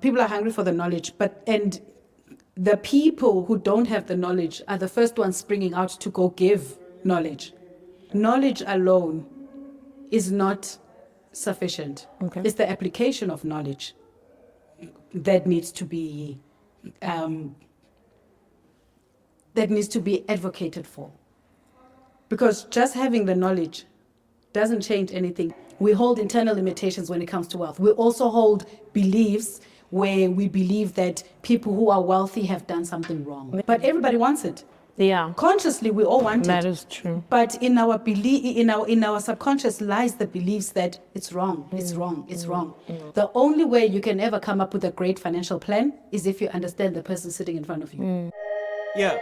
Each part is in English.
People are hungry for the knowledge, and the people who don't have the knowledge are the first ones springing out to go give knowledge. Knowledge alone is not sufficient. Okay. It's the application of knowledge that needs to be advocated for. Because just having the knowledge doesn't change anything. We hold internal limitations when it comes to wealth. We also hold beliefs where we believe that people who are wealthy have done something wrong. But everybody wants it. Yeah. Consciously, we all want it. That is true. But in our belief, in our subconscious lies the beliefs that it's wrong, it's wrong, it's wrong. The only way you can ever come up with a great financial plan is if you understand the person sitting in front of you. Yeah.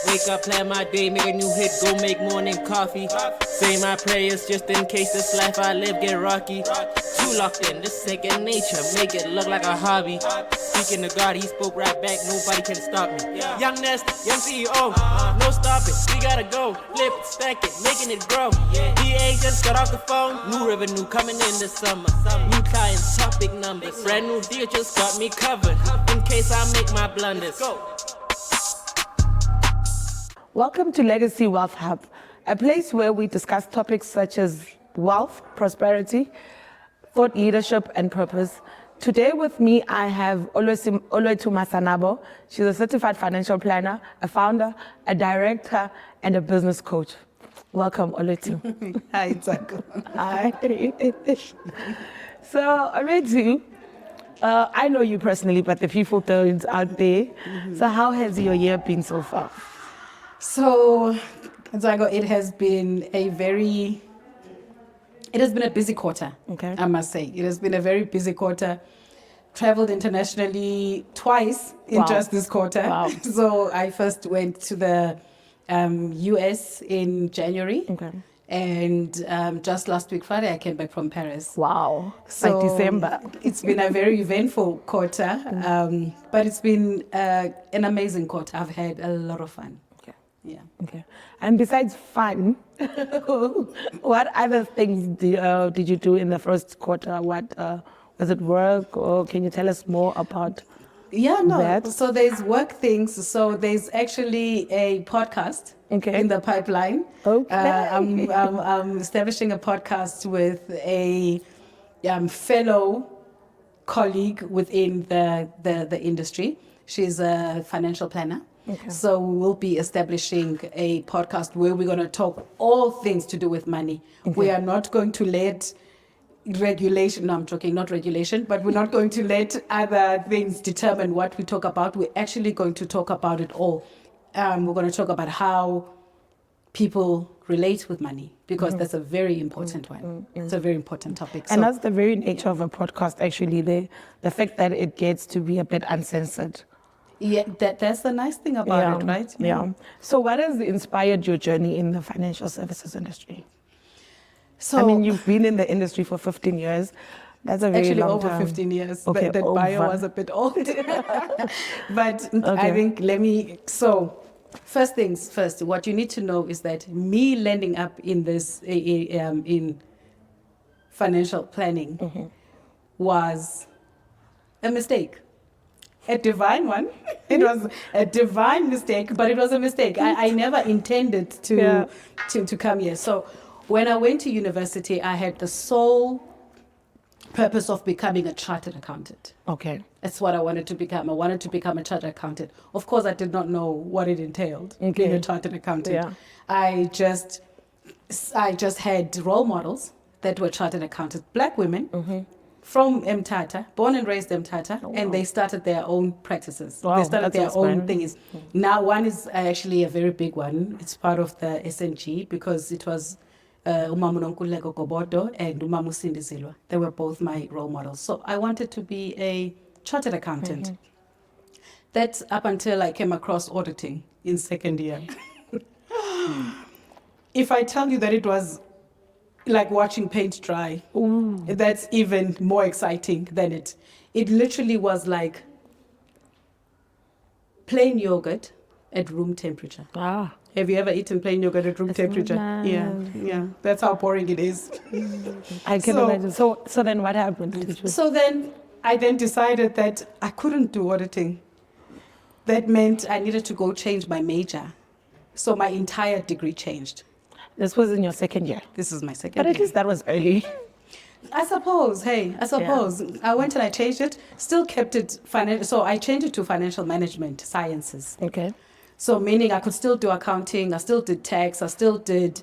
Wake up, plan my day, make a new hit, go make morning coffee. Say my prayers just in case this life I live get rocky. Too locked in, this second nature, make it look like a hobby. Speaking to God, he spoke right back, nobody can stop me. Young Nest, young CEO, no stopping, we gotta go. Flip it, stack it, making it grow. DA just got off the phone, new revenue coming in this summer. New clients, top big numbers. Brand new deal just got me covered, in case I make my blunders. Welcome to Legacy Wealth Hub, a place where we discuss topics such as wealth, prosperity, thought leadership, and purpose. Today with me, I have Olwethu Masanabo. She's a certified financial planner, a founder, a director, and a business coach. Welcome, Olwethu. Hi, Tsako. Hi. So, Olwethu, I know you personally, but the people don't out there. So how has your year been so far? So, Zago, it has been a busy quarter, Okay. I must say. It has been a very busy quarter. Traveled internationally twice in Wow. just this quarter. Wow. So I first went to the US in January. Okay. And just last week, Friday, I came back from Paris. Wow. So Like December. It's been a very eventful quarter, but it's been an amazing quarter. I've had a lot of fun. Okay. Yeah. Okay. And besides fun, what other things did you do in the first quarter? What was it work, or can you tell us more about? Yeah, no. that? So there's work things. So there's actually a podcast Okay. in the pipeline. Okay. I'm establishing a podcast with a fellow colleague within the industry. She's a financial planner. Okay. So we'll be establishing a podcast where we're going to talk all things to do with money. Okay. We are not going to let regulation, no, I'm joking, not regulation, but we're not going to let other things determine what we talk about. We're actually going to talk about it all. We're going to talk about how people relate with money, because that's a very important one. It's a very important topic. And that's the very nature of a podcast, actually, the fact that it gets to be a bit uncensored. Yeah, that's the nice thing about it, right? Yeah. So what has inspired your journey in the financial services industry? So, I mean, you've been in the industry for 15 years. That's a very actually long over time. 15 years. Okay, That bio over. was a bit old. But Okay. I think so first things first, what you need to know is that me landing up in this, in financial planning was a mistake. A divine one. It was a divine mistake, but it was a mistake. I never intended to come here. So when I went to university, I had the sole purpose of becoming a chartered accountant. Okay. That's what I wanted to become. I wanted to become a chartered accountant. Of course, I did not know what it entailed, being Okay. a chartered accountant. Yeah. I just had role models that were chartered accountants, black women from Mthatha, born and raised Mthatha, and they started their own practices. Wow, They started that's their own inspiring. things. Now, one is actually a very big one. It's part of the SNG because it was Umamu Nonkululeko Gobodo and Umamu Cindy Zilwa. They were both my role models. So I wanted to be a chartered accountant. That's up until I came across auditing in second year. If I tell you that it was like watching paint dry, that's even more exciting than it. It literally was like plain yogurt at room temperature. Ah. Have you ever eaten plain yogurt at room temperature? nice. Yeah. That's how boring it is. I can So- imagine. So then what happened? So then I then decided that I couldn't do auditing. That meant I needed to go change my major. So my entire degree changed. This was in your second year. This is my second But at year. least that was early. I suppose. I went and I changed it, still kept it financial. So I changed it to financial management sciences. Okay. So meaning I could still do accounting, I still did tax, I still did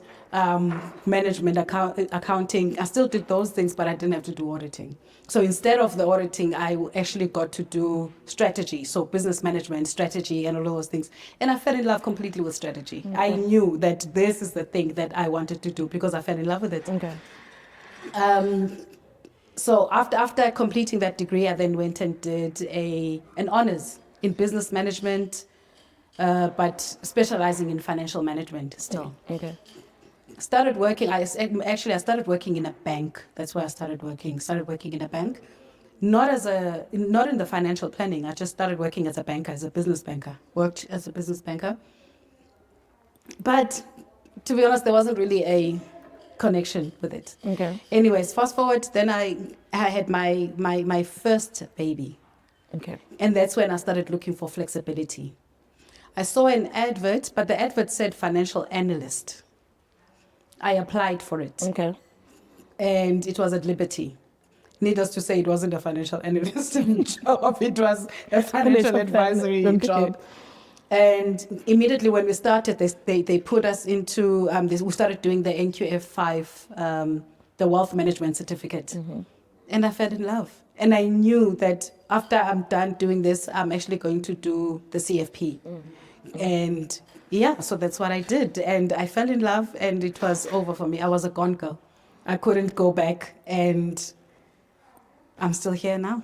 management accounting, I still did those things, but I didn't have to do auditing. So instead of the auditing, I actually got to do strategy, so business management, strategy, and all of those things. And I fell in love completely with strategy. Okay. I knew that this is the thing that I wanted to do because I fell in love with it. Okay. So after completing that degree, I then went and did an honors in business management, but specializing in financial management still. Okay. Started working. I started working in a bank. That's where I started working. Started working in a bank, not in the financial planning. I just started working as a banker, as a business banker. Worked as a business banker. But to be honest, there wasn't really a connection with it. Okay. Anyways, fast forward. Then I had my first baby. Okay. And that's when I started looking for flexibility. I saw an advert, but the advert said financial analyst. I applied for it. Okay. And it was at Liberty. Needless to say, it wasn't a financial analyst job. It was a financial advisory job. And immediately when we started, they put us into, we started doing the NQF5, the wealth management certificate. Mm-hmm. And I fell in love. And I knew that after I'm done doing this, I'm actually going to do the CFP. Mm-hmm. And yeah, so that's what I did. And I fell in love and it was over for me. I was a gone girl. I couldn't go back and I'm still here now.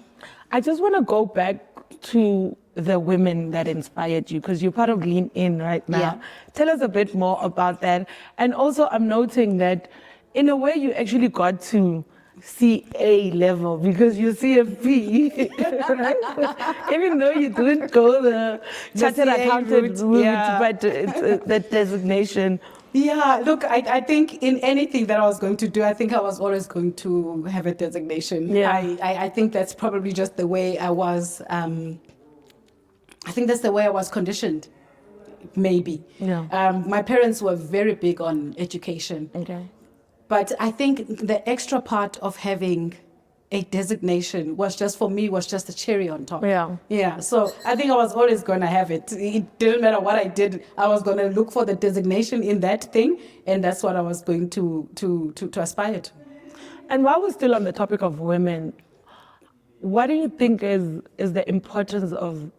I just want to go back to the women that inspired you because you're part of Lean In right now. Yeah. Tell us a bit more about that. And also I'm noting that in a way you actually got to CA level because you CFP, right? Even though you didn't go the chartered accountant route, yeah. but it's that designation. Yeah, look, I think in anything that I was going to do, I think I was always going to have a designation. Yeah. I think that's probably just the way I was, I think that's the way I was conditioned, maybe. Yeah. My parents were very big on education. Okay. But I think the extra part of having a designation was just a cherry on top. Yeah. Yeah. So I think I was always going to have it. It didn't matter what I did. I was going to look for the designation in that thing. And that's what I was going to aspire to. And while we're still on the topic of women, what do you think is the importance of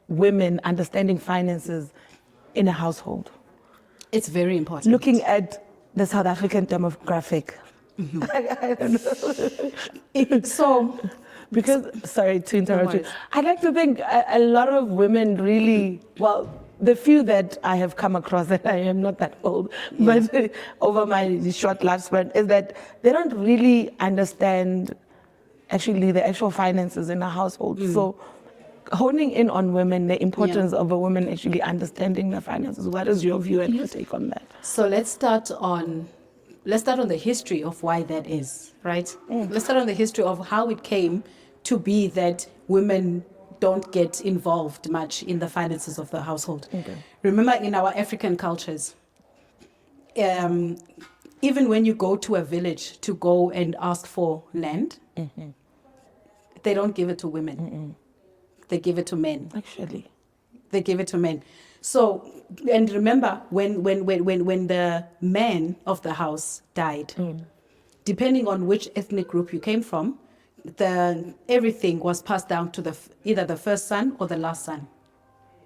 women understanding finances in a household? It's very important. Looking at the South African demographic. Mm-hmm. I don't know. So, because, sorry to interrupt No you, worries. I'd like to think a lot of women really, well, the few that I have come across, and I am not that old, but over my short lifespan, is that they don't really understand actually the actual finances in a household. So honing in on women, the importance of a woman actually understanding the finances. What is your view and your take on that? So let's start on the history of why that is, right? Let's start on the history of how it came to be that women don't get involved much in the finances of the household. Okay. Remember, in our African cultures, even when you go to a village to go and ask for land, they don't give it to women. They give it to men. Actually. They give it to men. So, and remember, when the man of the house died, depending on which ethnic group you came from, everything was passed down to either the first son or the last son,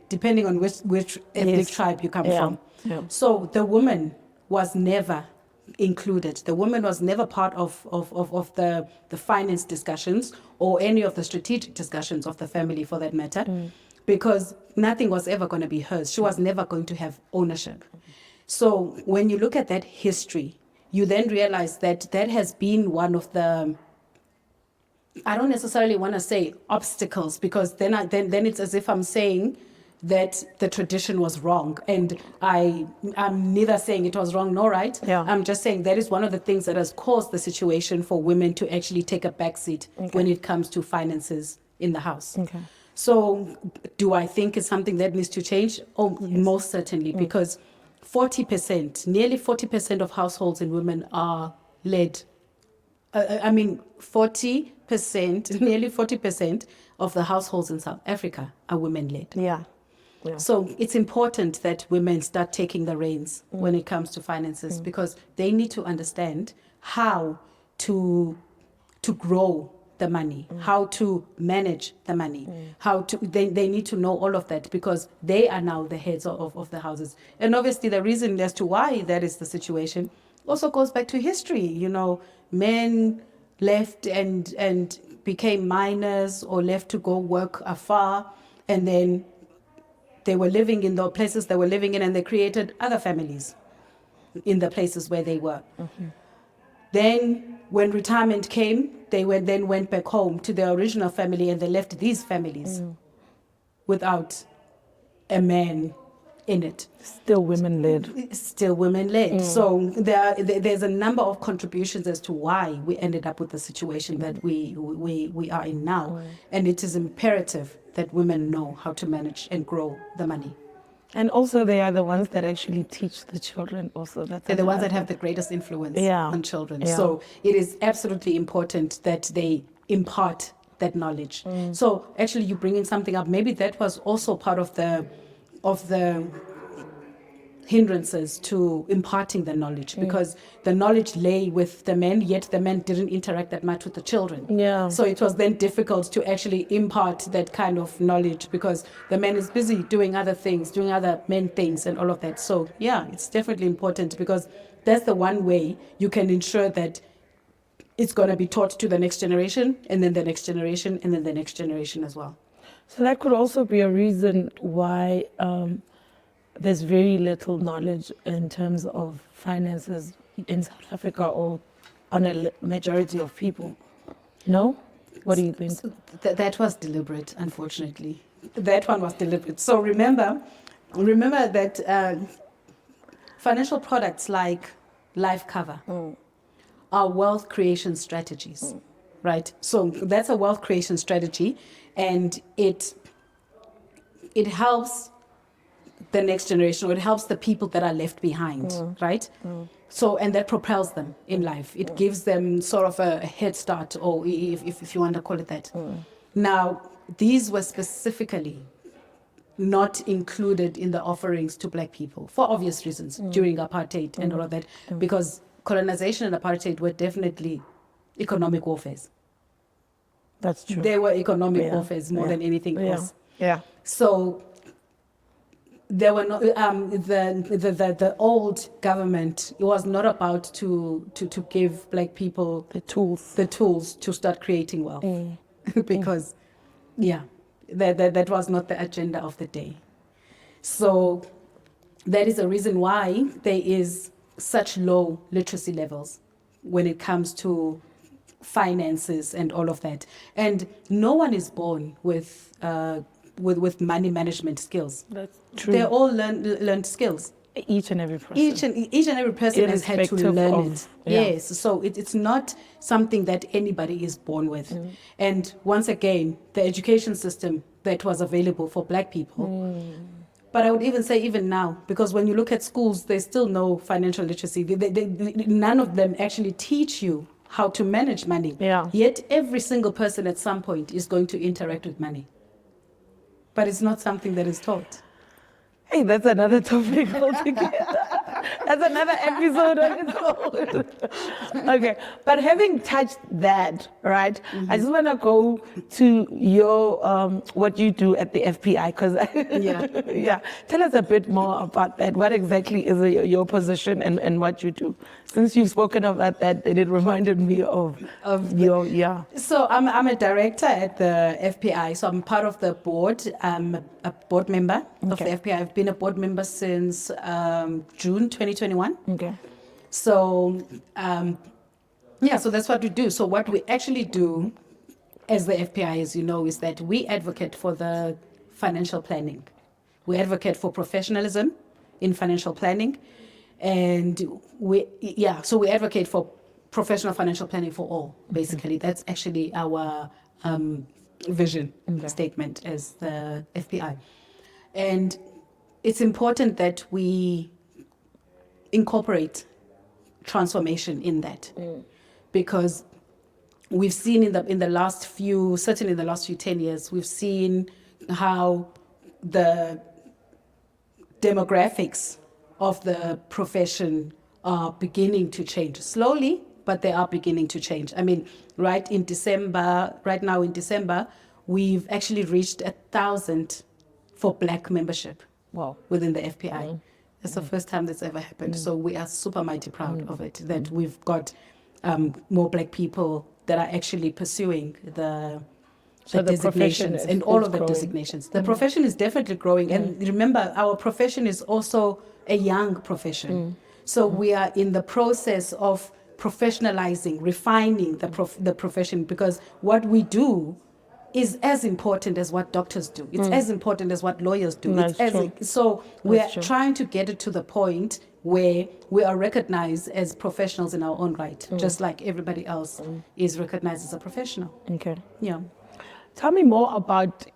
depending on which ethnic tribe you come from. Yeah. So the woman was never included. The woman was never part of the finance discussions or any of the strategic discussions of the family, for that matter, because nothing was ever going to be hers. She was never going to have ownership. So when you look at that history, you then realize that has been one of the, I don't necessarily want to say obstacles, because then it's as if I'm saying that the tradition was wrong. And I'm neither saying it was wrong nor right. Yeah. I'm just saying that is one of the things that has caused the situation for women to actually take a backseat when it comes to finances in the house. Okay. So do I think it's something that needs to change? Oh, most certainly, because 40%, nearly 40% of households in women are led. 40%, nearly 40% of the households in South Africa are women-led. Yeah. So it's important that women start taking the reins when it comes to finances, because they need to understand how to grow the money, how to manage the money, they need to know all of that, because they are now the heads of the houses. And obviously the reason as to why that is the situation also goes back to history. You know, men left and became miners or left to go work afar, and then they were living in the places they were living in, and they created other families in the places where they were. Then when retirement came, they went back home to their original family, and they left these families without a man in it. Still women-led. Still women-led. So there's a number of contributions as to why we ended up with the situation that we are in now. And it is imperative that women know how to manage and grow the money. And also they are the ones that actually teach the children also. They're the ones that have the greatest influence on children. Yeah. So it is absolutely important that they impart that knowledge. So actually you bringing something up, maybe that was also part of the hindrances to imparting the knowledge, because the knowledge lay with the men, yet the men didn't interact that much with the children. Yeah. So it was then difficult to actually impart that kind of knowledge, because the man is busy doing other things, doing other men things and all of that. So yeah, it's definitely important, because that's the one way you can ensure that it's going to be taught to the next generation, and then the next generation, and then the next generation as well. So that could also be a reason why there's very little knowledge in terms of finances in South Africa, or on a majority of people. No? What do you think? So that was deliberate, unfortunately. That one was deliberate. So remember that financial products like life cover are wealth creation strategies, right? So that's a wealth creation strategy, and it helps the next generation, or it helps the people that are left behind, right? So, and that propels them in life. It gives them sort of a head start, or if you want to call it that. Now, these were specifically not included in the offerings to Black people for obvious reasons during apartheid and all of that, because colonization and apartheid were definitely economic warfares. That's true. They were economic warfares more than anything else. Yeah. So there were not the old government. It was not about to give Black people The tools. to start creating wealth, because that was not the agenda of the day. So that is a reason why there is such low literacy levels when it comes to finances and all of that. And no one is born with money management skills. That's true. They're all learned skills. Each and every person. Each and every person has had to learn it. Yeah. Yes, so it's not something that anybody is born with. And once again, the education system that was available for Black people. But I would even say even now, because when you look at schools, there's still no financial literacy. None of them actually teach you how to manage money. Yeah. Yet every single person at some point is going to interact with money. But it's not something that is taught. Hey, that's another topic altogether. That's another episode on its own. Okay, but having touched that, right, I just want to go to your, what you do at the FPI, because yeah, tell us a bit more about that. What exactly is your position and what you do? Since you've spoken about that, it reminded me of your. So I'm a director at the FPI. So I'm part of the board. I'm a board member of the FPI. I've been a board member since June 2021. Okay. So so that's what we do. So what we actually do as the FPI, as you know, is that we advocate for the financial planning We advocate for professionalism in financial planning. And so we advocate for professional financial planning for all, basically. That's actually our vision statement as the FPI. And it's important that we incorporate transformation in that, because we've seen in the last few, certainly in the last few 10 years, we've seen how the demographics of the profession are beginning to change slowly, but they are beginning to change. I mean, right now in December, we've actually reached 1,000 for Black membership. Wow. Within the FPI. It's the first time that's ever happened. So we are super mighty proud of it, that we've got more Black people that are actually pursuing the designations and all of the designations. The profession is definitely growing. And remember, our profession is also a young profession. So we are in the process of professionalizing, refining the profession, because what we do is as important as what doctors do. It's as important as what lawyers do. So we are trying to get it to the point where we are recognized as professionals in our own right, just like everybody else is recognized as a professional. Okay. Yeah. Tell me more about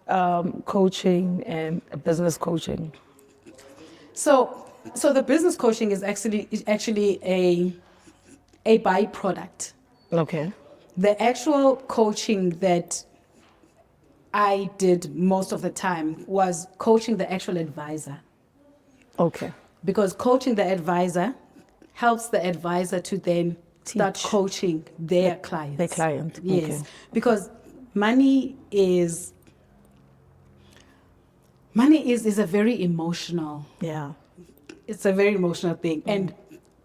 coaching and business coaching. So the business coaching is actually a byproduct. Okay. The actual coaching that I did most of the time was coaching the actual advisor. Okay. Because coaching the advisor helps the advisor to then start coaching their clients. Their client. Yes. Okay. Because money is a very emotional. Yeah. It's a very emotional thing. And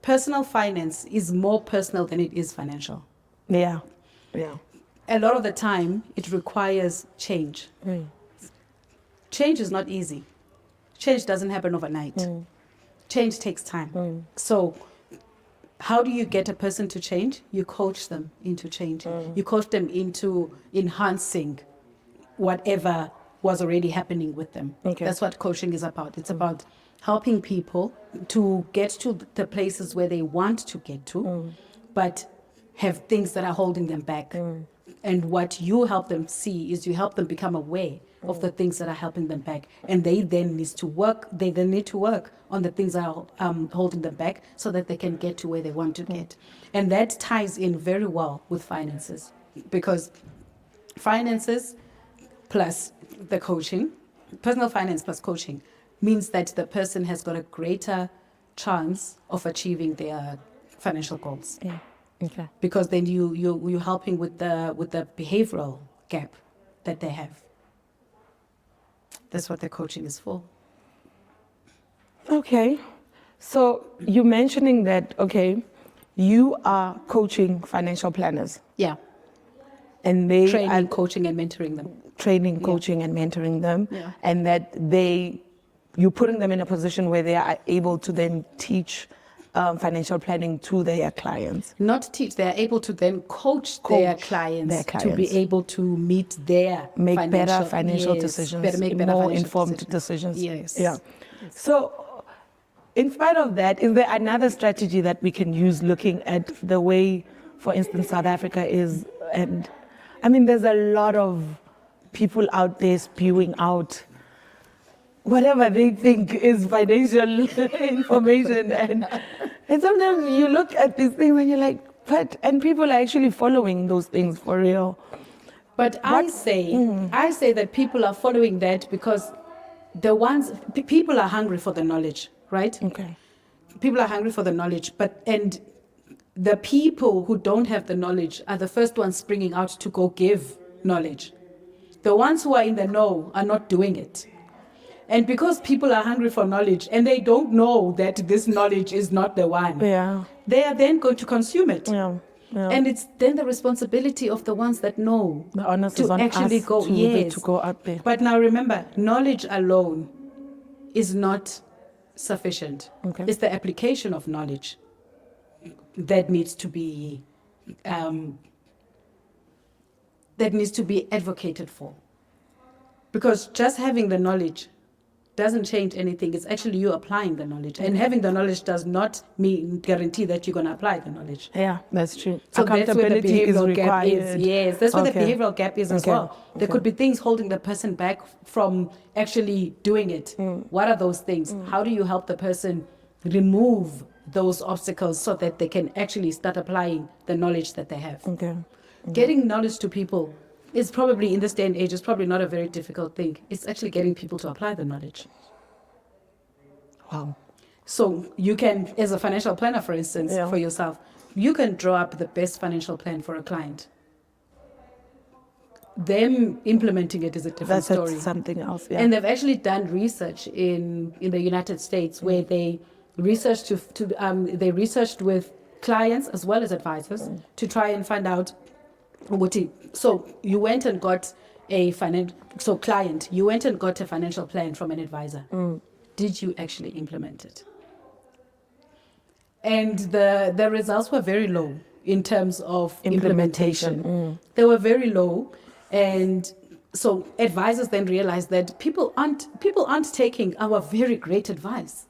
personal finance is more personal than it is financial. Yeah. Yeah. A lot of the time, it requires change. Change is not easy. Change doesn't happen overnight. Change takes time. So how do you get a person to change? You coach them into change. You coach them into enhancing whatever was already happening with them. Okay. That's what coaching is about. It's about helping people to get to the places where they want to get to, but have things that are holding them back. And what you help them see is you help them become aware of the things that are helping them back. And they then need to work on the things that are holding them back so that they can get to where they want to get. And that ties in very well with finances, because finances plus the coaching, personal finance plus coaching, means that the person has got a greater chance of achieving their financial goals. Yeah. Okay. Because then you're helping with the behavioral gap that they have. That's what the coaching is for. Okay. So you're mentioning that, okay, you are coaching financial planners. Yeah. And they Training, are coaching, and mentoring them. training, coaching, and mentoring them. Yeah. And that you're putting them in a position where they are able to then teach financial planning to their clients. Not teach, they are able to then coach their clients to be able to meet their make better financial decisions, more informed decisions. Yes. Yeah. So, in spite of that, is there another strategy that we can use looking at the way, for instance, South Africa is? And I mean, there's a lot of people out there spewing out whatever they think is financial information. And sometimes you look at these things and you're like, and people are actually following those things for real. But I say that people are following that because people are hungry for the knowledge, right? Okay. People are hungry for the knowledge, and the people who don't have the knowledge are the first ones springing out to go give knowledge. The ones who are in the know are not doing it. And because people are hungry for knowledge and they don't know that this knowledge is not the one, they are then going to consume it. Yeah. And it's then the responsibility of the ones that know The onus to is on actually us go. to go out there. But now remember, knowledge alone is not sufficient. Okay. It's the application of knowledge that needs to be advocated for. Because just having the knowledge doesn't change anything. It's actually you applying the knowledge. And having the knowledge does not mean guarantee that you're going to apply the knowledge. Yeah, that's true. So that's where the Accountability is behavioral gap is. required. Yes, that's where the Okay. behavioral gap is as Okay. well. There could be things holding the person back from actually doing it. What are those things? How do you help the person remove those obstacles so that they can actually start applying the knowledge that they have? Okay. Getting knowledge to people is probably, in this day and age, is probably not a very difficult thing. It's actually getting people to apply the knowledge. Wow. So you can, as a financial planner, for instance, Yeah. for yourself, you can draw up the best financial plan for a client. Them implementing it is a different That's story. something else. Yeah. And they've actually done research in the United States where they researched they researched with clients as well as advisors to try and find out what it. So you went and got a client, you went and got a financial plan from an advisor. Did you actually implement it? And the results were very low in terms of implementation. They were very low. And so advisors then realized that people aren't taking our very great advice.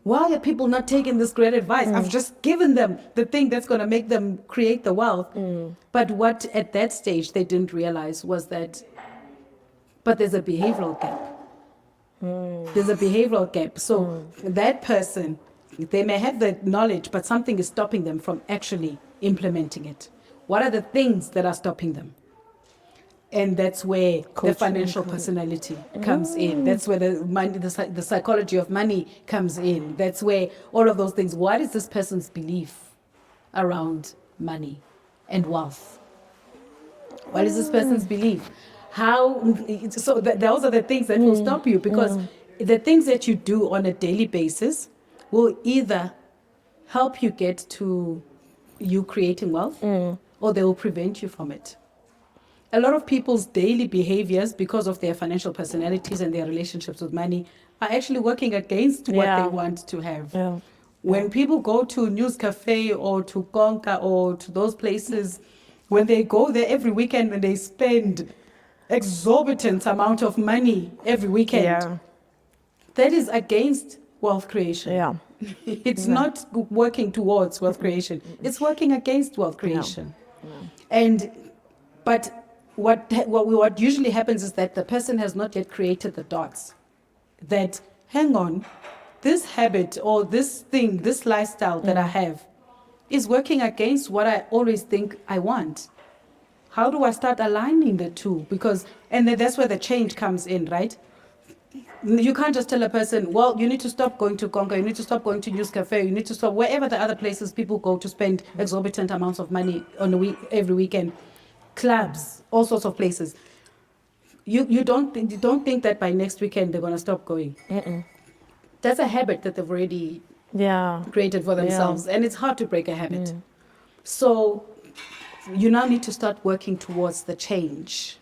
Why are people not taking this great advice? I've just given them the thing that's going to make them create the wealth. But what at that stage they didn't realize was that, but there's a behavioral gap. There's a behavioral gap. So that person, they may have the knowledge, but something is stopping them from actually implementing it. What are the things that are stopping them? And that's where the financial personality comes in. That's where the money, the psychology of money comes in. That's where all of those things. What is this person's belief around money and wealth? What is this person's belief? How? So those are the things that will stop you, because the things that you do on a daily basis will either help you get to you creating wealth, or they will prevent you from it. A lot of people's daily behaviors, because of their financial personalities and their relationships with money, are actually working against what they want to have. Yeah. When people go to News Cafe or to Konka or to those places, when they go there every weekend, when they spend exorbitant amount of money every weekend, that is against wealth creation. Yeah. It's not working towards wealth creation. It's working against wealth creation. But what usually happens is that the person has not yet created the dots. That, hang on, this habit or this thing, this lifestyle that I have is working against what I always think I want. How do I start aligning the two? And then that's where the change comes in, right? You can't just tell a person, well, you need to stop going to Conga, you need to stop going to News Cafe, you need to stop wherever the other places people go to spend exorbitant amounts of money on every weekend. Clubs, all sorts of places. You don't think that by next weekend they're going to stop going. That's a habit that they've already created for themselves, and it's hard to break a habit. So you now need to start working towards the change.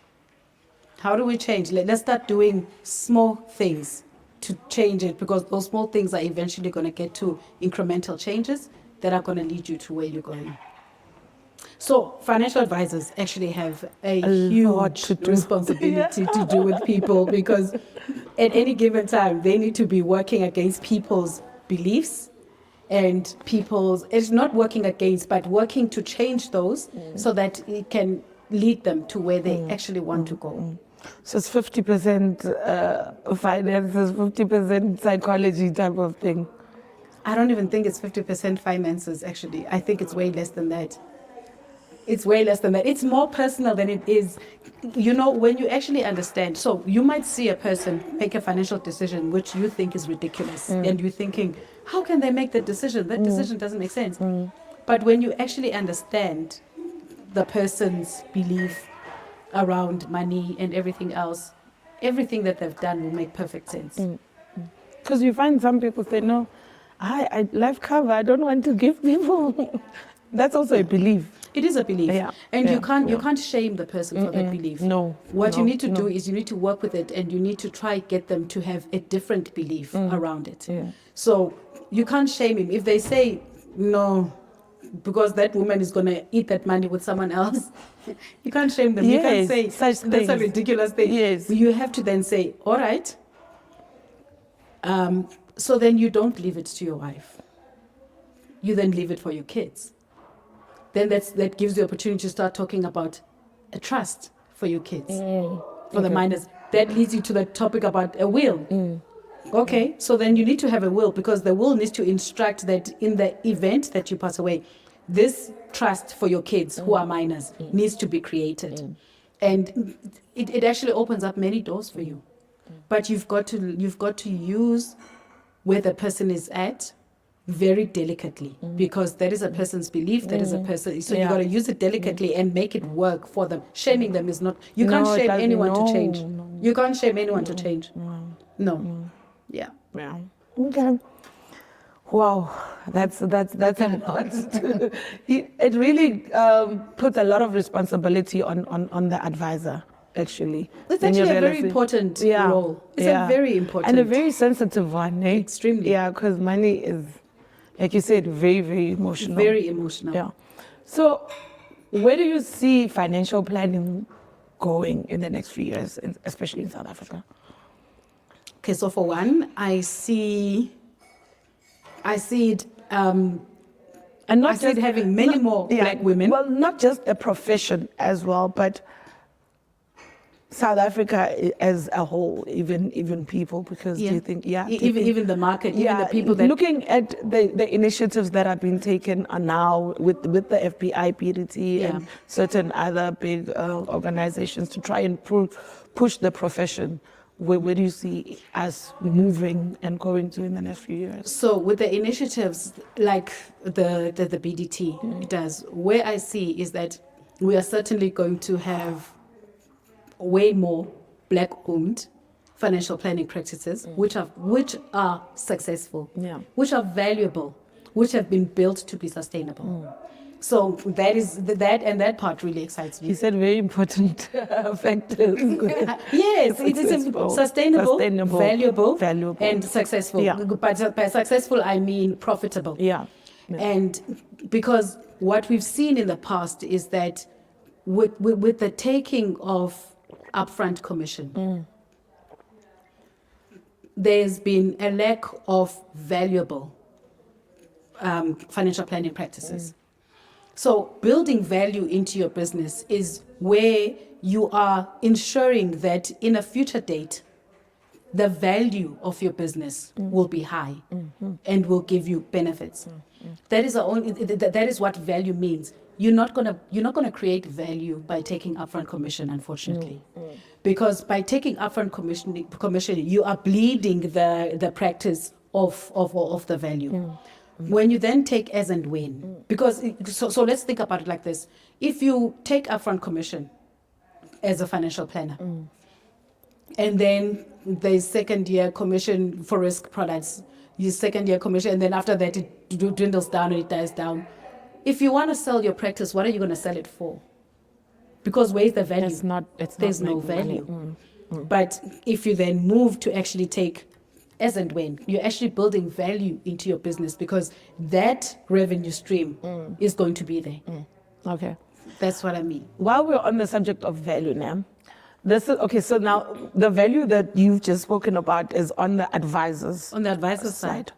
How do we change? Let's start doing small things to change it, because those small things are eventually going to get to incremental changes that are going to lead you to where you're going. So financial advisors actually have a huge responsibility to do with people, because at any given time, they need to be working against people's beliefs and it's not working against, but working to change those so that it can lead them to where they actually want to go. So it's 50% finances, 50% psychology type of thing. I don't even think it's 50% finances, actually. I think it's way less than that. It's way less than that. It's more personal than it is. When you actually understand. So you might see a person make a financial decision which you think is ridiculous. And you're thinking, how can they make that decision? That decision doesn't make sense. But when you actually understand the person's belief around money and everything else, everything that they've done will make perfect sense. Because you find some people say, no, I life cover, I don't want to give people. That's also a belief. It is a belief. And you can't shame the person for that belief. No. What you need to do is you need to work with it, and you need to try get them to have a different belief around it. So you can't shame him. If they say, no, because that woman is going to eat that money with someone else, you can't shame them. You can't say, that's a ridiculous thing. Yes. You have to then say, all right, So then you don't leave it to your wife. You then leave it for your kids. Then that gives you opportunity to start talking about a trust for your kids, for the minors. That leads you to the topic about a will. Okay, so then you need to have a will, because the will needs to instruct that in the event that you pass away, this trust for your kids who are minors needs to be created. And it actually opens up many doors for you. But you've got to use where the person is at very delicately, because that is a person's belief, that is a person, so you got to use it delicately and make it work for them. Shaming them is not, you can't shame anyone to change. You can't shame anyone to change. No. Yeah. Okay. Wow, that's a lot. It really puts a lot of responsibility on the advisor, actually. It's actually a very important role. It's a very important. And a very sensitive one, eh? Extremely. Yeah, because money is, like you said, very, very emotional. Very emotional. Yeah. So where do you see financial planning going in the next few years, especially in South Africa? Okay, so for one, I see it, and not I see it having many more black women. Well, not just a profession as well, but South Africa as a whole, even people, because do you think, even the market, even the people that... Looking at the initiatives that have been taken now with the FBI, PDT, and certain other big organizations to try and push the profession. Where do you see us moving and going to in the next few years? So with the initiatives like the BDT does, where I see is that we are certainly going to have way more black-owned financial planning practices, which are successful, which are valuable, which have been built to be sustainable. So that part really excites me. You said very important factors. Yes, it is sustainable, valuable, and successful. Yeah. But by successful, I mean profitable. Yeah. And because what we've seen in the past is that with the taking of upfront commission, there's been a lack of valuable financial planning practices. So building value into your business is where you are ensuring that in a future date, the value of your business will be high and will give you benefits. That is what value means. You're not gonna create value by taking upfront commission, unfortunately, because by taking upfront commission, you are bleeding the practice of the value. When you then take as and when, because so let's think about it like this: if you take upfront commission as a financial planner, and then there's second year commission for risk products, your second year commission, and then after that it dwindles down and it dies down. If you want to sell your practice, what are you going to sell it for? Because where's the value? There's no value. But if you then move to actually take as and when, you're actually building value into your business, because that revenue stream is going to be there. Okay. That's what I mean. While we're on the subject of value now, this is okay. So now the value that you've just spoken about is on the advisor's side.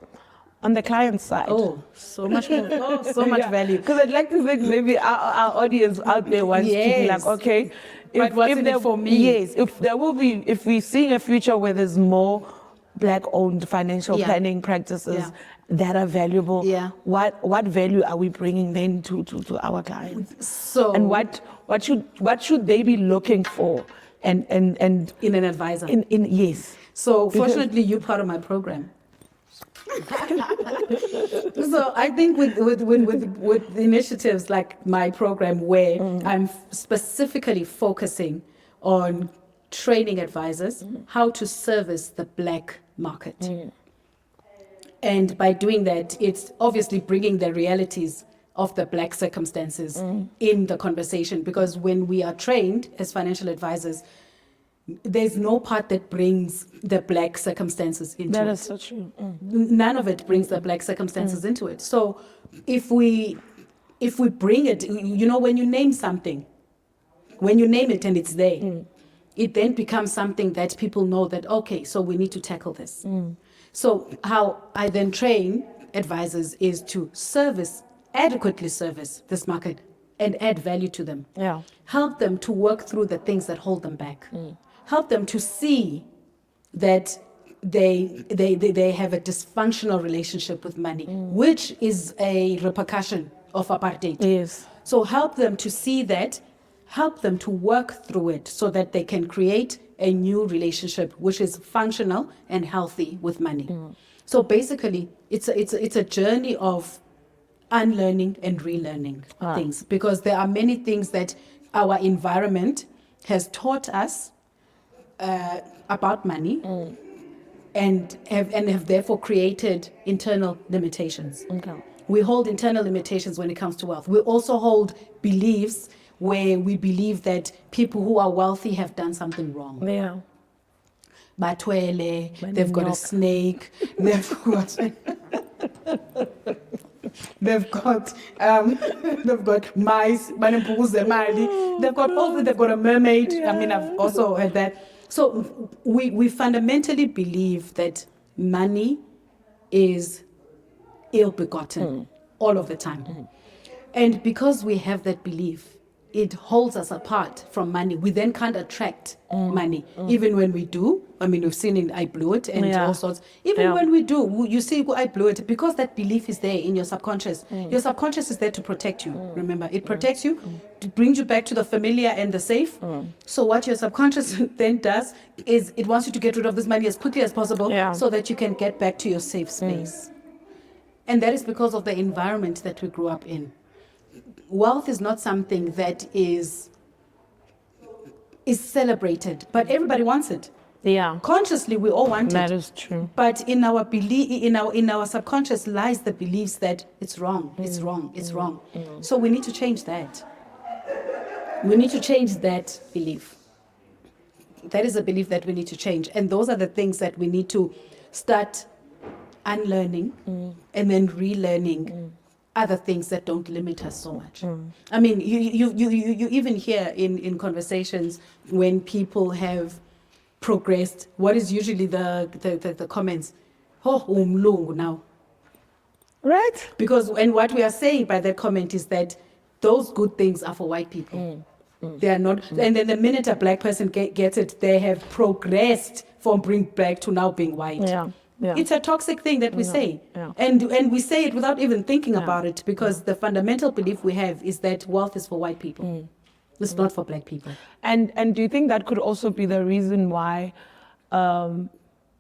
On the client side. Oh, so much more. Oh, so much value. Because I'd like to think maybe our audience out there wants to be like, okay, but what's in it for me? Yes, if we see a future where there's more black-owned financial planning practices that are valuable, what value are we bringing then to our clients? So, and what should they be looking for and in an advisor? Yes. So fortunately, you're part of my program. So I think with initiatives like my program, where I'm specifically focusing on training advisors how to service the black market. And by doing that, it's obviously bringing the realities of the black circumstances in the conversation, because when we are trained as financial advisors, there's no part that brings the black circumstances into it. That is so true. None of it brings the black circumstances into it. So if we bring it, when you name something, when you name it and it's there, it then becomes something that people know that, okay, so we need to tackle this. So how I then train advisors is to adequately service this market and add value to them. Yeah. Help them to work through the things that hold them back. Help them to see that they have a dysfunctional relationship with money, which is a repercussion of apartheid. Yes. So help them to see that, help them to work through it so that they can create a new relationship which is functional and healthy with money. So basically, it's a journey of unlearning and relearning things, because there are many things that our environment has taught us about money and have therefore created internal limitations. Okay. We hold internal limitations when it comes to wealth. We also hold beliefs where we believe that people who are wealthy have done something wrong. Yeah. Batwele, they've got a snake, they've got they've got mice, they've got a mermaid. Yeah. I mean, I've also heard that. So we fundamentally believe that money is ill-begotten all of the time. And because we have that belief, it holds us apart from money. We then can't attract money. Even when we do, I mean, we've seen in I Blew It and all sorts. Even when we do, you see I Blew It, because that belief is there in your subconscious. Your subconscious is there to protect you. Remember, it protects you, it brings you back to the familiar and the safe. So what your subconscious then does is it wants you to get rid of this money as quickly as possible so that you can get back to your safe space. And that is because of the environment that we grew up in. Wealth is not something that is celebrated, but everybody wants it. Yeah. Consciously, we all want it. That is true. But in our belief, in our subconscious lies the beliefs that it's wrong, it's wrong, it's wrong. So we need to change that. We need to change that belief. That is a belief that we need to change, and those are the things that we need to start unlearning and then relearning. Other things that don't limit us so much. I mean, you even hear in conversations when people have progressed, what is usually the comments? Oh, umlungu now. Right? Because, and what we are saying by that comment is that those good things are for white people. They are not, and then the minute a black person gets it, they have progressed from being black to now being white. Yeah. Yeah. It's a toxic thing that we say. Yeah. And we say it without even thinking about it, because the fundamental belief we have is that wealth is for white people. It's not for black people. And do you think that could also be the reason why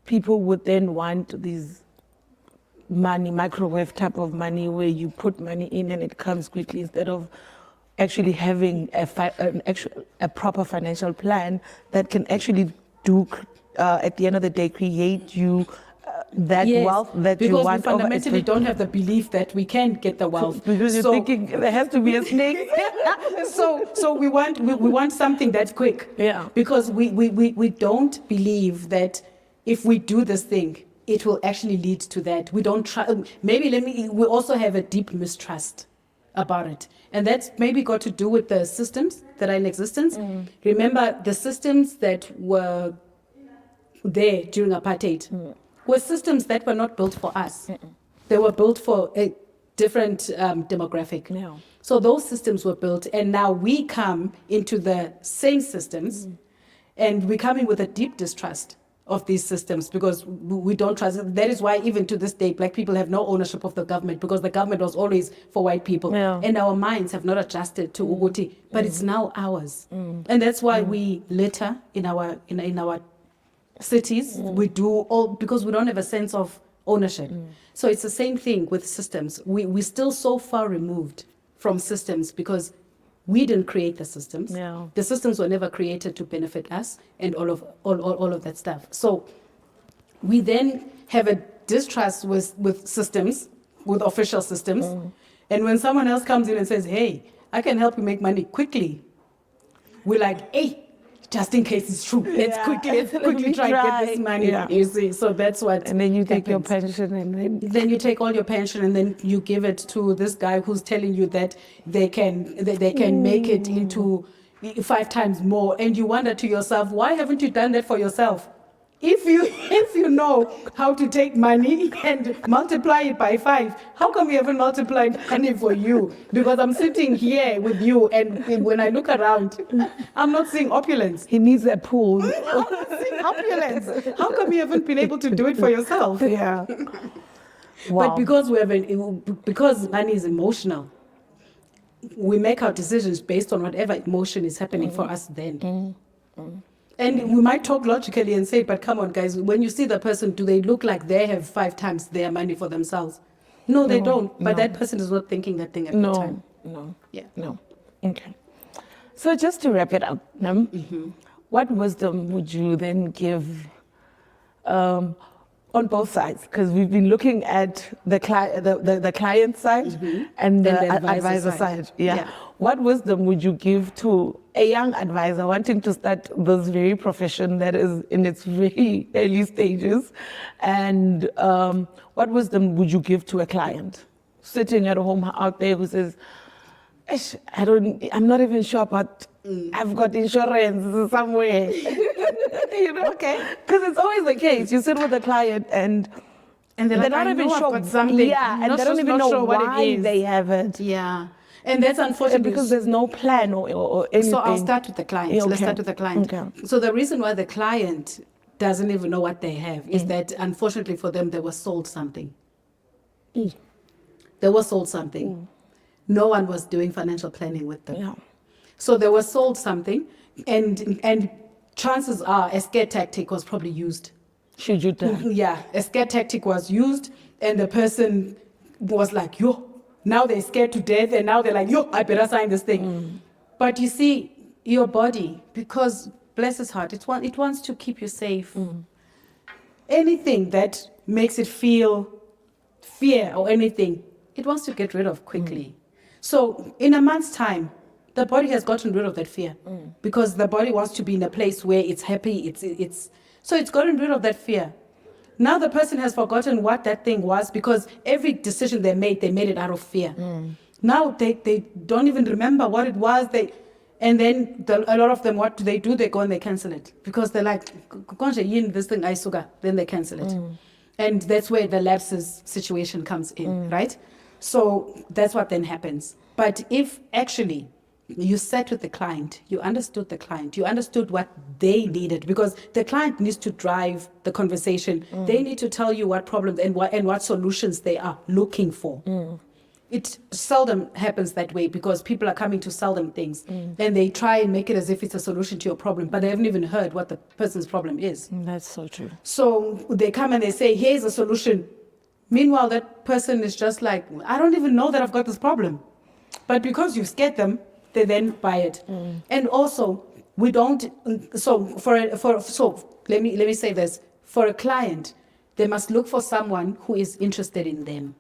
people would then want these money, microwave type of money, where you put money in and it comes quickly, instead of actually having a proper financial plan that can actually do, at the end of the day, create you that wealth that you want. Because we fundamentally don't have the belief that we can get the wealth. Because you're thinking there has to be a snake. so we want something that's quick. Yeah. Because we don't believe that if we do this thing, it will actually lead to that. We don't try. We also have a deep mistrust about it. And that's maybe got to do with the systems that are in existence. Remember, the systems that were there during apartheid were systems that were not built for us. They were built for a different demographic. Yeah. So those systems were built, and now we come into the same systems, and we're coming with a deep distrust of these systems because we don't trust it. That is why even to this day, black people have no ownership of the government, because the government was always for white people. Yeah. And our minds have not adjusted to Uguti, but it's now ours. And that's why we litter in our cities. We do all because we don't have a sense of ownership. So it's the same thing with systems. We're still so far removed from systems because we didn't create the systems. Yeah. The systems were never created to benefit us and all of that stuff. So we then have a distrust with systems, with official systems. And when someone else comes in and says, hey, I can help you make money quickly, we're like, hey, just in case it's true, let's quickly try to get this money. Yeah. You see, so that's what. And then you take your happens. pension and Then you take all your pension and then you give it to this guy who's telling you that they can make it into 5 times more. And you wonder to yourself, why haven't you done that for yourself? if you know how to take money and multiply it by 5, how come you haven't multiplied money for you? Because I'm sitting here with you, and when I look around, I'm not seeing opulence. He needs a pool. I'm not seeing opulence. How come you haven't been able to do it for yourself? Yeah. But because money is emotional, we make our decisions based on whatever emotion is happening for us then. And we might talk logically and say, but come on, guys, when you see the person, do they look like they have 5 times their money for themselves? No, they don't. But that person is not thinking that thing at the time. No. Yeah. No. Okay. So just to wrap it up, what wisdom would you then give on both sides? Because we've been looking at the client side and the advisor side. Yeah. What wisdom would you give to a young advisor wanting to start this very profession that is in its very early stages? And what wisdom would you give to a client sitting at home out there who says, I'm not even sure about, I've got insurance somewhere. Okay. Because it's always the case. You sit with a client and they're like, not I even know I've sure. got something. Yeah, and they don't even know sure why they have it. Yeah. And that's unfortunate. Because there's no plan or anything. So I'll start with the client. Yeah, Let's okay. start with the client. Okay. So the reason why the client doesn't even know what they have is that, unfortunately for them, they were sold something. They were sold something. No one was doing financial planning with them. Yeah. So they were sold something, and chances are a scare tactic was probably used. Should you tell? Yeah, a scare tactic was used, and the person was like, yo, now they're scared to death, and now they're like, yo, I better sign this thing. But you see, your body, because bless his heart, it wants to keep you safe. Anything that makes it feel fear or anything, it wants to get rid of quickly. So in a month's time, the body has gotten rid of that fear because the body wants to be in a place where it's happy. So it's gotten rid of that fear. Now the person has forgotten what that thing was because every decision they made it out of fear. Now they don't even remember what it was. And then a lot of them, what do? They go and they cancel it because they're like, this thing, then they cancel it. And that's where the lapses situation comes in, right? So that's what then happens. But if actually you sat with the client, you understood the client, you understood what they needed, because the client needs to drive the conversation. They need to tell you what problems and what solutions they are looking for. It seldom happens that way because people are coming to sell them things and they try and make it as if it's a solution to your problem, but they haven't even heard what the person's problem is. That's so true. So they come and they say, here's a solution. Meanwhile, that person is just like, I don't even know that I've got this problem. But because you scared them, they then buy it. And also, we don't, so let me say this. For a client, they must look for someone who is interested in them.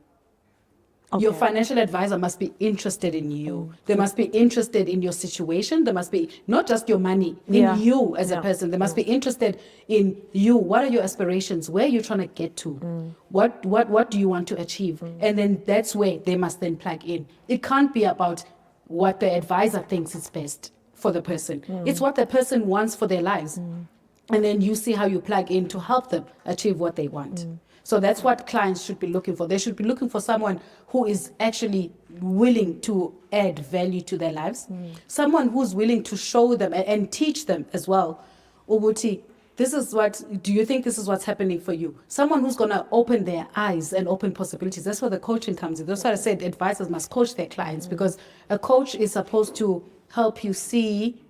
Okay. Your financial advisor must be interested in you. They must be interested in your situation. They must be not just your money, in you as a person. They must be interested in you. What are your aspirations? Where are you trying to get to? What do you want to achieve? And then that's where they must then plug in. It can't be about what the advisor thinks is best for the person. It's what the person wants for their lives. And then you see how you plug in to help them achieve what they want. So that's what clients should be looking for. They should be looking for someone who is actually willing to add value to their lives. Someone who's willing to show them and teach them as well. Ubuti, do you think this is what's happening for you? Someone who's going to open their eyes and open possibilities. That's where the coaching comes in. That's why I said advisors must coach their clients because a coach is supposed to help you see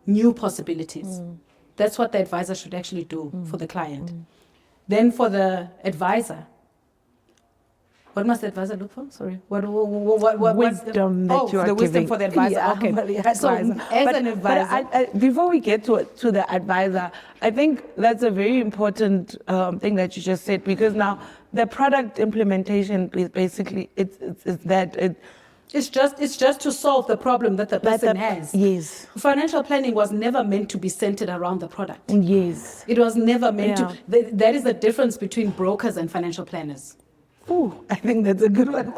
new possibilities. That's what the advisor should actually do for the client. Then for the advisor, what must the advisor look for? Sorry. What wisdom that you are the wisdom giving. for the advisor. Yeah, Okay. the advisor. So as an advisor. But before we get to the advisor, I think that's a very important thing that you just said, because now the product implementation is basically, it's just to solve the problem that the person has. Yes. Financial planning was never meant to be centered around the product. Yes. It was never meant to. That is the difference between brokers and financial planners. Ooh, I think that's a good one.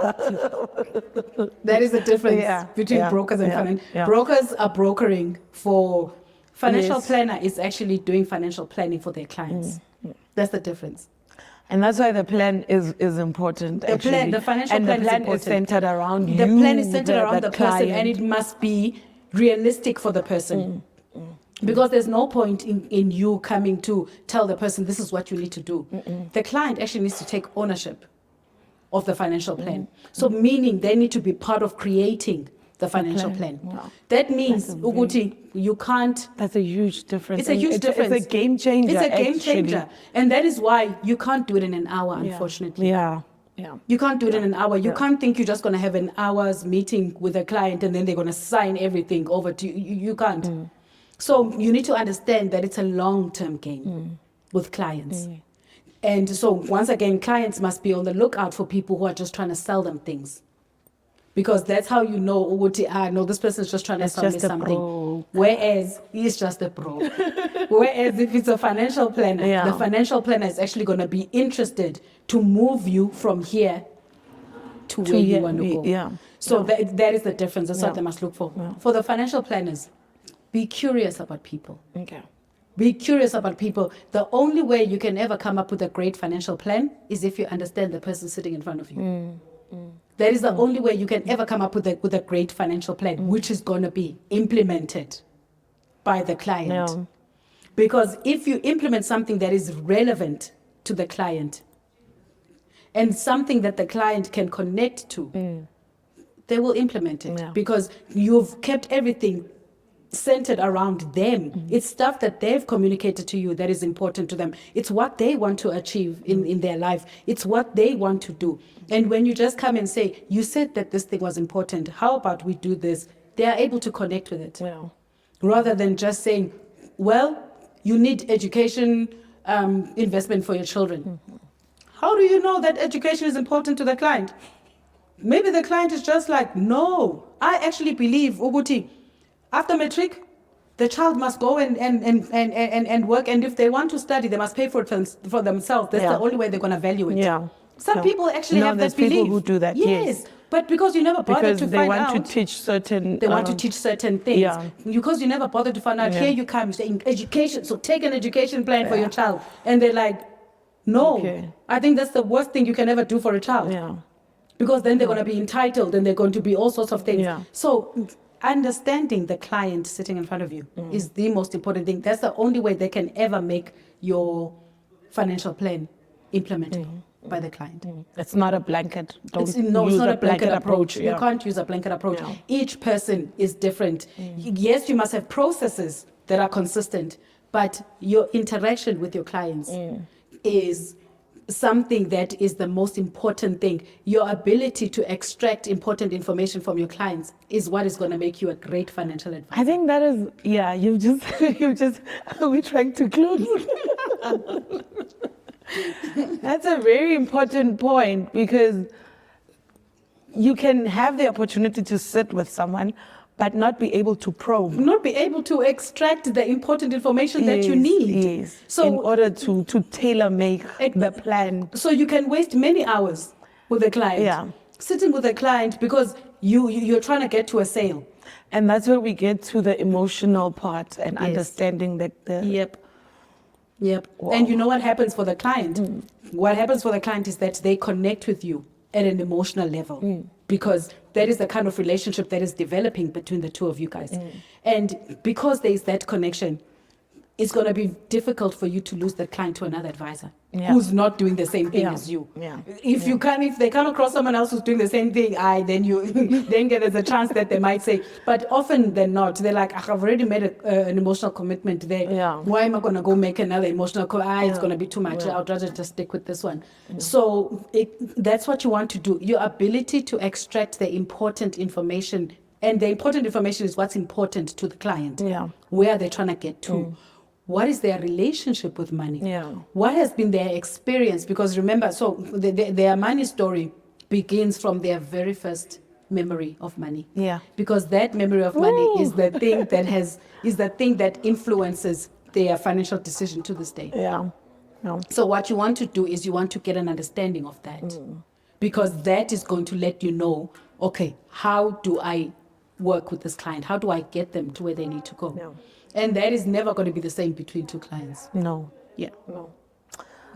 That is the difference between brokers and financial. Brokers are brokering for Financial Yes. planner is actually doing financial planning for their clients. That's the difference. And that's why the plan is important. The plan, the financial and plan the plan is important. centered around The you. plan is centered around the person, client. and it must be realistic for the person. Because there's no point in you coming to tell the person this is what you need to do. The client actually needs to take ownership of the financial plan. So meaning they need to be part of creating the financial plan. Wow. That means Uguti, you can't. That's a huge difference. It's a huge difference. It's a game changer. It's a game actually. changer, and that is why you can't do it in an hour. Unfortunately, Yeah. you can't do it in an hour. You can't think you're just going to have an hour's meeting with a client and then they're going to sign everything over to you. You can't. So you need to understand that it's a long-term game with clients. And so once again, clients must be on the lookout for people who are just trying to sell them things. Because that's how you know, no, this person is just trying to sell me just a something. bro. Whereas he's just a bro. Whereas if it's a financial planner, the financial planner is actually going to be interested to move you from here to where you want to go. Yeah. So that is the difference. That's what they must look for. For the financial planners, be curious about people. Okay. Be curious about people. The only way you can ever come up with a great financial plan is if you understand the person sitting in front of you. That is the only way you can ever come up with a great financial plan, which is going to be implemented by the client. Yeah. Because if you implement something that is relevant to the client and something that the client can connect to, they will implement it. Yeah. Because you've kept everything centered around them. It's stuff that they've communicated to you that is important to them. It's what they want to achieve in their life. It's what they want to do. And when you just come and say, you said that this thing was important, how about we do this? They are able to connect with it. Yeah. Rather than just saying, well, you need education investment for your children. How do you know that education is important to the client? Maybe the client is just like, no, I actually believe, Uguti, after matric, the child must go and work, and if they want to study, they must pay for it for themselves. That's the only way they're going to value it. Yeah. Some people actually have that there's belief. people who do that. Yes, but because you never bothered Because to they find want out. to teach certain. They want to teach certain things. Yeah. Because you never bothered to find out. Here you come, you're saying education. So take an education plan for your child. And they're like, no, Okay. I think that's the worst thing you can ever do for a child. Yeah. Because then they're going to be entitled and they're going to be all sorts of things. Yeah. So understanding the client sitting in front of you is the most important thing. That's the only way they can ever make your financial plan implementable by the client. It's not a blanket. Don't It's use not a blanket approach. Yeah. You can't use a blanket approach. Yeah. Each person is different. Yes, you must have processes that are consistent, but your interaction with your clients is something that is the most important thing. Your ability to extract important information from your clients is what is going to make you a great financial advisor. I think that is, you've just, we're trying to close. That's a very important point, because you can have the opportunity to sit with someone, but not be able to probe. Not be able to extract the important information that you need. Yes. So in order to tailor make the plan. So you can waste many hours with a client. Yeah. Sitting with a client because you're trying to get to a sale. And that's where we get to the emotional part and understanding that Yep. Wow. And you know what happens for the client? What happens for the client is that they connect with you at an emotional level, because that is the kind of relationship that is developing between the two of you guys. And because there is that connection, it's going to be difficult for you to lose that client to another advisor who's not doing the same thing as you. Yeah. If they come across someone else who's doing the same thing, then there's a chance that they might say, but often they're not. They're like, I've already made an emotional commitment there. Yeah. Why am I going to go make another emotional it's going to be too much. I'd rather just stick with this one. So that's what you want to do. Your ability to extract the important information, and the important information is what's important to the client. Yeah. Where are they trying to get to? What is their relationship with money? Yeah. What has been their experience? Because remember, so their money story begins from their very first memory of money. Yeah. Because that memory of money is the thing that influences their financial decision to this day. Yeah. So what you want to do is you want to get an understanding of that. Because that is going to let you know, okay, how do I work with this client? How do I get them to where they need to go? Yeah. And that is never going to be the same between two clients. No. Yeah. No.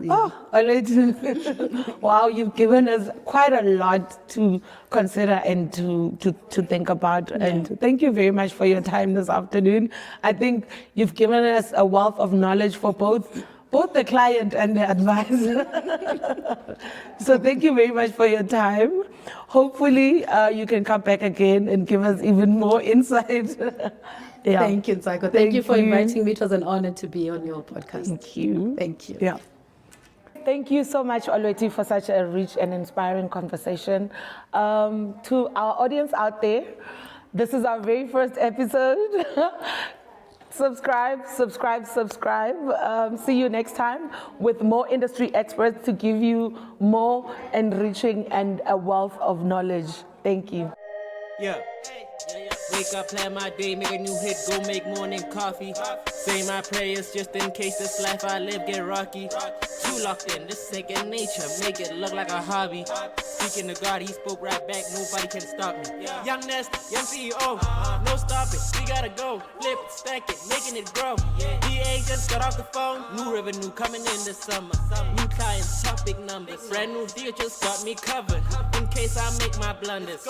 Yeah. Oh, Olwethu. Wow, you've given us quite a lot to consider and to think about. Yeah. And thank you very much for your time this afternoon. I think you've given us a wealth of knowledge for both the client and the advisor. So thank you very much for your time. Hopefully you can come back again and give us even more insight. Yeah. Thank you, Ntsako. Thank you for inviting me. It was an honor to be on your podcast. Thank you. Thank you. Yeah. Thank you so much, Olwethu, for such a rich and inspiring conversation. To our audience out there, this is our very first episode. Subscribe. See you next time with more industry experts to give you more enriching and a wealth of knowledge. Thank you. Yeah. Wake up, plan my day, make a new hit, go make morning coffee. Say my prayers just in case this life I live get rocky. Too locked in, this second nature, make it look like a hobby. Speaking to God, he spoke right back, nobody can stop me. Young Nest, young CEO, no stopping, we gotta go. Flip it, stack it, making it grow. DA just got off the phone, new revenue coming in this summer. New clients, top big numbers. Brand new deal just got me covered, in case I make my blunders.